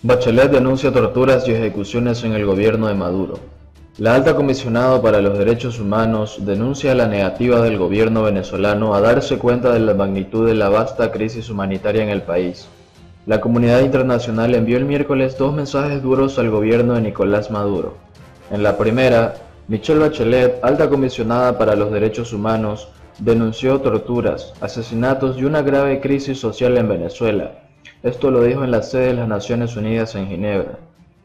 Bachelet denuncia torturas y ejecuciones en el gobierno de Maduro. La alta comisionada para los derechos humanos denuncia la negativa del gobierno venezolano a darse cuenta de la magnitud de la vasta crisis humanitaria en el país. La comunidad internacional envió el miércoles dos mensajes duros al gobierno de Nicolás Maduro. En la primera, Michelle Bachelet, alta comisionada para los derechos humanos, denunció torturas, asesinatos y una grave crisis social en Venezuela. Esto lo dijo en la sede de las Naciones Unidas en Ginebra.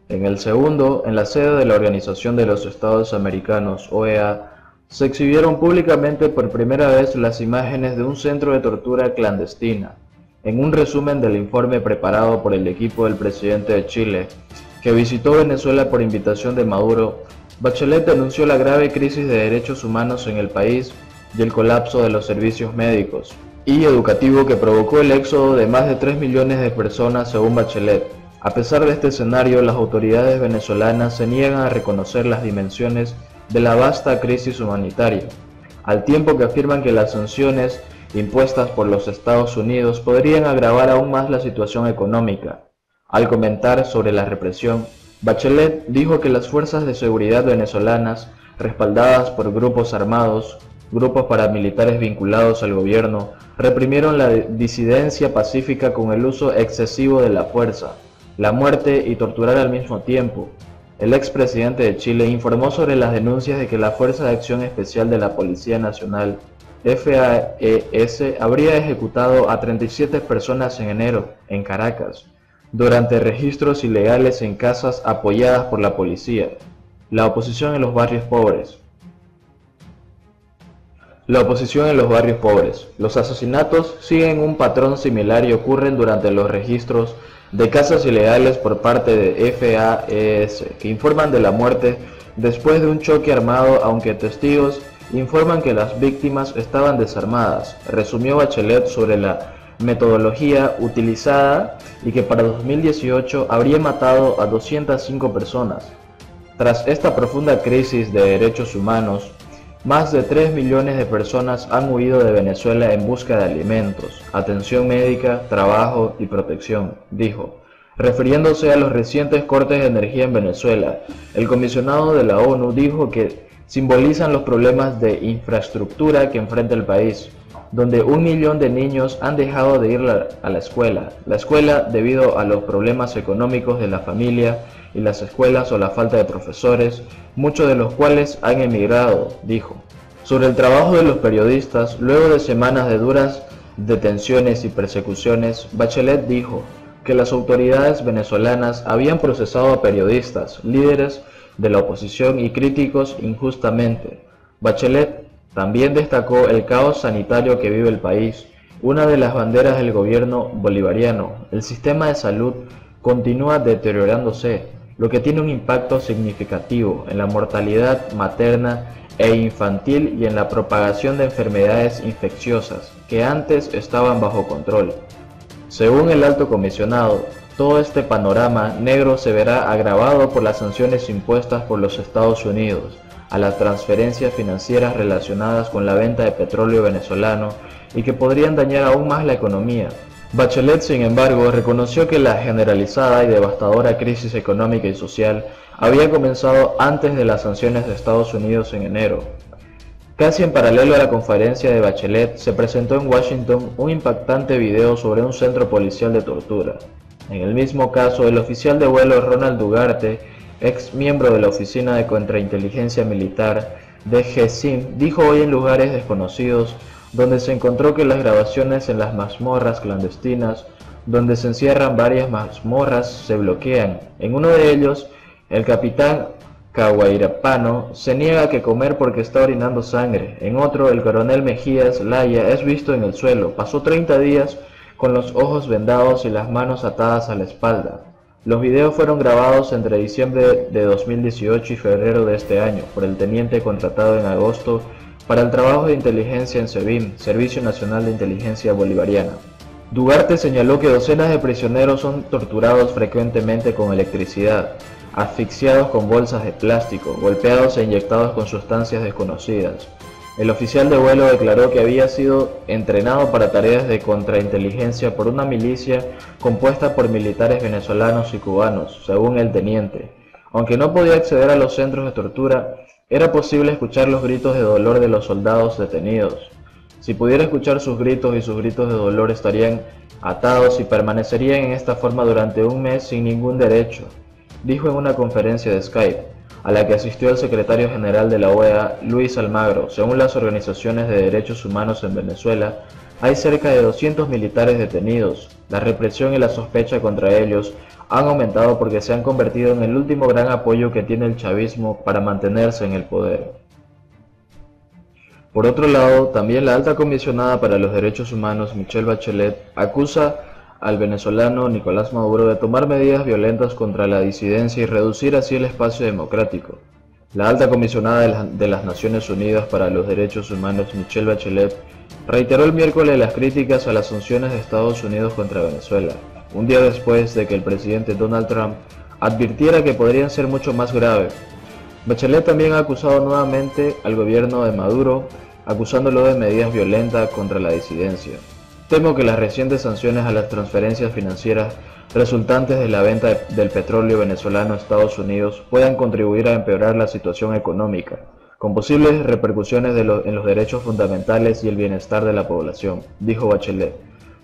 En el segundo, en la sede de la Organización de los Estados Americanos, OEA, se exhibieron públicamente por primera vez las imágenes de un centro de tortura clandestina, en un resumen del informe preparado por el equipo del presidente de Chile, que visitó Venezuela por invitación de Maduro. Bachelet denunció la grave crisis de derechos humanos en el país y el colapso de los servicios médicos y educativo que provocó el éxodo de más de 3 millones de personas según Bachelet. A pesar de este escenario, las autoridades venezolanas se niegan a reconocer las dimensiones de la vasta crisis humanitaria, al tiempo que afirman que las sanciones impuestas por los Estados Unidos podrían agravar aún más la situación económica. Al comentar sobre la represión, Bachelet dijo que las fuerzas de seguridad venezolanas, respaldadas por grupos armados, grupos paramilitares vinculados al gobierno, reprimieron la disidencia pacífica con el uso excesivo de la fuerza, la muerte y torturar al mismo tiempo. El expresidente de Chile informó sobre las denuncias de que la Fuerza de Acción Especial de la Policía Nacional, FAES, habría ejecutado a 37 personas en enero, en Caracas, durante registros ilegales en casas apoyadas por la policía. La oposición en los barrios pobres. Los asesinatos siguen un patrón similar y ocurren durante los registros de casas ilegales por parte de FAES, que informan de la muerte después de un choque armado, aunque testigos informan que las víctimas estaban desarmadas. Resumió Bachelet sobre la metodología utilizada y que para 2018 habría matado a 205 personas. Tras esta profunda crisis de derechos humanos, más de 3 millones de personas han huido de Venezuela en busca de alimentos, atención médica, trabajo y protección, dijo. Refiriéndose a los recientes cortes de energía en Venezuela, el comisionado de la ONU dijo que simbolizan los problemas de infraestructura que enfrenta el país, donde 1 millón de niños han dejado de ir a la escuela debido a los problemas económicos de la familia y las escuelas o la falta de profesores, muchos de los cuales han emigrado, dijo. Sobre el trabajo de los periodistas, luego de semanas de duras detenciones y persecuciones, Bachelet dijo que las autoridades venezolanas habían procesado a periodistas, líderes de la oposición y críticos injustamente. Bachelet también destacó el caos sanitario que vive el país, una de las banderas del gobierno bolivariano. El sistema de salud continúa deteriorándose, lo que tiene un impacto significativo en la mortalidad materna e infantil y en la propagación de enfermedades infecciosas que antes estaban bajo control. Según el alto comisionado, todo este panorama negro se verá agravado por las sanciones impuestas por los Estados Unidos a las transferencias financieras relacionadas con la venta de petróleo venezolano y que podrían dañar aún más la economía. Bachelet, sin embargo, reconoció que la generalizada y devastadora crisis económica y social había comenzado antes de las sanciones de Estados Unidos en enero. Casi en paralelo a la conferencia de Bachelet, se presentó en Washington un impactante video sobre un centro policial de tortura. En el mismo caso, el oficial de vuelo Ronald Ugarte, ex miembro de la Oficina de Contrainteligencia Militar de GSIM, dijo hoy en Lugares Desconocidos, donde se encontró que las grabaciones en las mazmorras clandestinas, donde se encierran varias mazmorras, se bloquean. En uno de ellos, el capitán Caguairapano se niega a comer porque está orinando sangre. En otro, el coronel Mejías Laya es visto en el suelo. Pasó 30 días con los ojos vendados y las manos atadas a la espalda. Los videos fueron grabados entre diciembre de 2018 y febrero de este año por el teniente contratado en agosto para el trabajo de inteligencia en SEBIN, Servicio Nacional de Inteligencia Bolivariana. Ugarte señaló que docenas de prisioneros son torturados frecuentemente con electricidad, asfixiados con bolsas de plástico, golpeados e inyectados con sustancias desconocidas. El oficial de vuelo declaró que había sido entrenado para tareas de contrainteligencia por una milicia compuesta por militares venezolanos y cubanos, según el teniente. Aunque no podía acceder a los centros de tortura, era posible escuchar los gritos de dolor de los soldados detenidos. Si pudiera escuchar sus gritos y sus gritos de dolor estarían atados y permanecerían en esta forma durante un mes sin ningún derecho, dijo en una conferencia de Skype, a la que asistió el secretario general de la OEA, Luis Almagro. Según las organizaciones de derechos humanos en Venezuela, hay cerca de 200 militares detenidos. La represión y la sospecha contra ellos han aumentado porque se han convertido en el último gran apoyo que tiene el chavismo para mantenerse en el poder. Por otro lado, también la alta comisionada para los derechos humanos, Michelle Bachelet, acusa al venezolano Nicolás Maduro de tomar medidas violentas contra la disidencia y reducir así el espacio democrático. La alta comisionada de las Naciones Unidas para los Derechos Humanos, Michelle Bachelet, reiteró el miércoles las críticas a las sanciones de Estados Unidos contra Venezuela, un día después de que el presidente Donald Trump advirtiera que podrían ser mucho más graves. Bachelet también ha acusado nuevamente al gobierno de Maduro, acusándolo de medidas violentas contra la disidencia. Temo que las recientes sanciones a las transferencias financieras resultantes de la venta del petróleo venezolano a Estados Unidos puedan contribuir a empeorar la situación económica, con posibles repercusiones en los derechos fundamentales y el bienestar de la población, dijo Bachelet.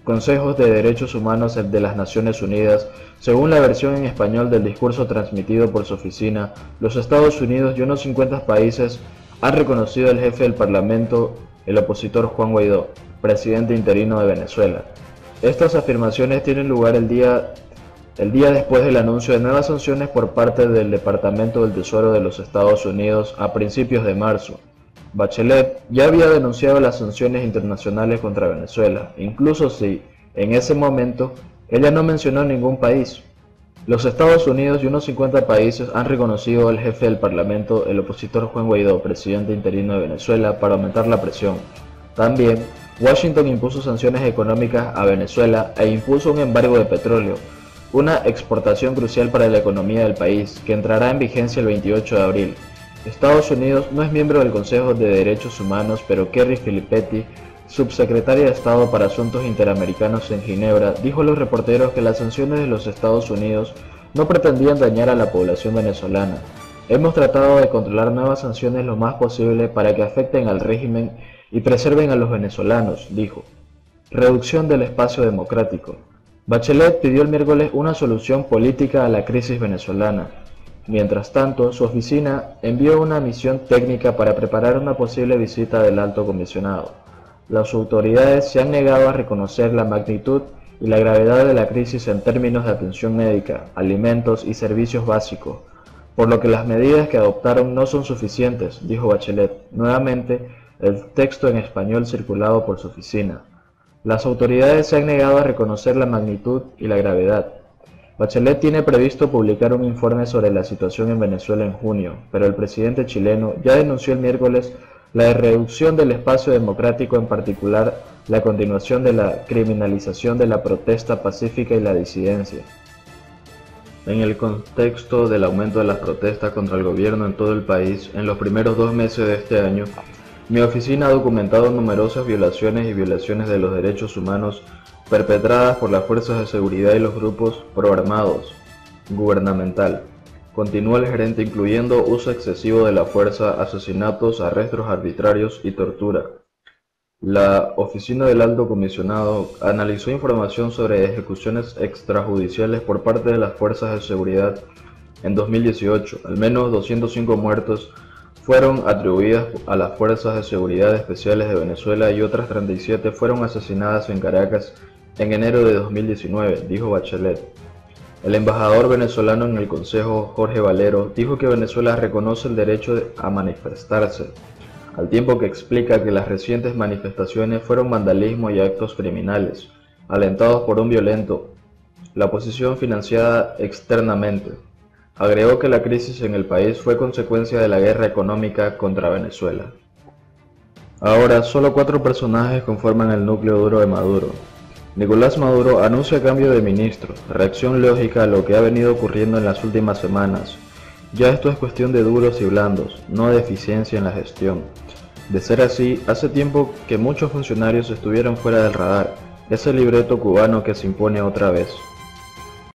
Consejos de Derechos Humanos de las Naciones Unidas. Según la versión en español del discurso transmitido por su oficina, los Estados Unidos y unos 50 países han reconocido al jefe del Parlamento, el opositor Juan Guaidó, presidente interino de Venezuela. Estas afirmaciones tienen lugar el día después del anuncio de nuevas sanciones por parte del Departamento del Tesoro de los Estados Unidos a principios de marzo. Bachelet ya había denunciado las sanciones internacionales contra Venezuela, incluso si, en ese momento, ella no mencionó ningún país. Los Estados Unidos y unos 50 países han reconocido al jefe del Parlamento, el opositor Juan Guaidó, presidente interino de Venezuela, para aumentar la presión. También, Washington impuso sanciones económicas a Venezuela e impuso un embargo de petróleo, una exportación crucial para la economía del país, que entrará en vigencia el 28 de abril. Estados Unidos no es miembro del Consejo de Derechos Humanos, pero Kerry Filippetti, subsecretaria de Estado para Asuntos Interamericanos en Ginebra, dijo a los reporteros que las sanciones de los Estados Unidos no pretendían dañar a la población venezolana. Hemos tratado de controlar nuevas sanciones lo más posible para que afecten al régimen y preserven a los venezolanos, dijo. Reducción del espacio democrático. Bachelet pidió el miércoles una solución política a la crisis venezolana. Mientras tanto, su oficina envió una misión técnica para preparar una posible visita del alto comisionado. Las autoridades se han negado a reconocer la magnitud y la gravedad de la crisis en términos de atención médica, alimentos y servicios básicos, por lo que las medidas que adoptaron no son suficientes, dijo Bachelet. Nuevamente, el texto en español circulado por su oficina. Las autoridades se han negado a reconocer la magnitud y la gravedad. Bachelet tiene previsto publicar un informe sobre la situación en Venezuela en junio, pero el presidente chileno ya denunció el miércoles la reducción del espacio democrático, en particular la continuación de la criminalización de la protesta pacífica y la disidencia. En el contexto del aumento de las protestas contra el gobierno en todo el país, en los primeros 2 meses de este año, mi oficina ha documentado numerosas violaciones y violaciones de los derechos humanos perpetradas por las fuerzas de seguridad y los grupos proarmados gubernamental. Continúa el gerente, incluyendo uso excesivo de la fuerza, asesinatos, arrestos arbitrarios y tortura. La oficina del alto comisionado analizó información sobre ejecuciones extrajudiciales por parte de las fuerzas de seguridad en 2018. Al menos 205 muertos fueron atribuidas a las fuerzas de seguridad especiales de Venezuela y otras 37 fueron asesinadas en Caracas en enero de 2019, dijo Bachelet. El embajador venezolano en el Consejo, Jorge Valero, dijo que Venezuela reconoce el derecho a manifestarse, al tiempo que explica que las recientes manifestaciones fueron vandalismo y actos criminales, alentados por un violento, la oposición financiada externamente. Agregó que la crisis en el país fue consecuencia de la guerra económica contra Venezuela. Ahora, solo 4 personajes conforman el núcleo duro de Maduro. Nicolás Maduro anuncia cambio de ministro, reacción lógica a lo que ha venido ocurriendo en las últimas semanas. Ya esto es cuestión de duros y blandos, no de eficiencia en la gestión. De ser así, hace tiempo que muchos funcionarios estuvieron fuera del radar, ese libreto cubano que se impone otra vez.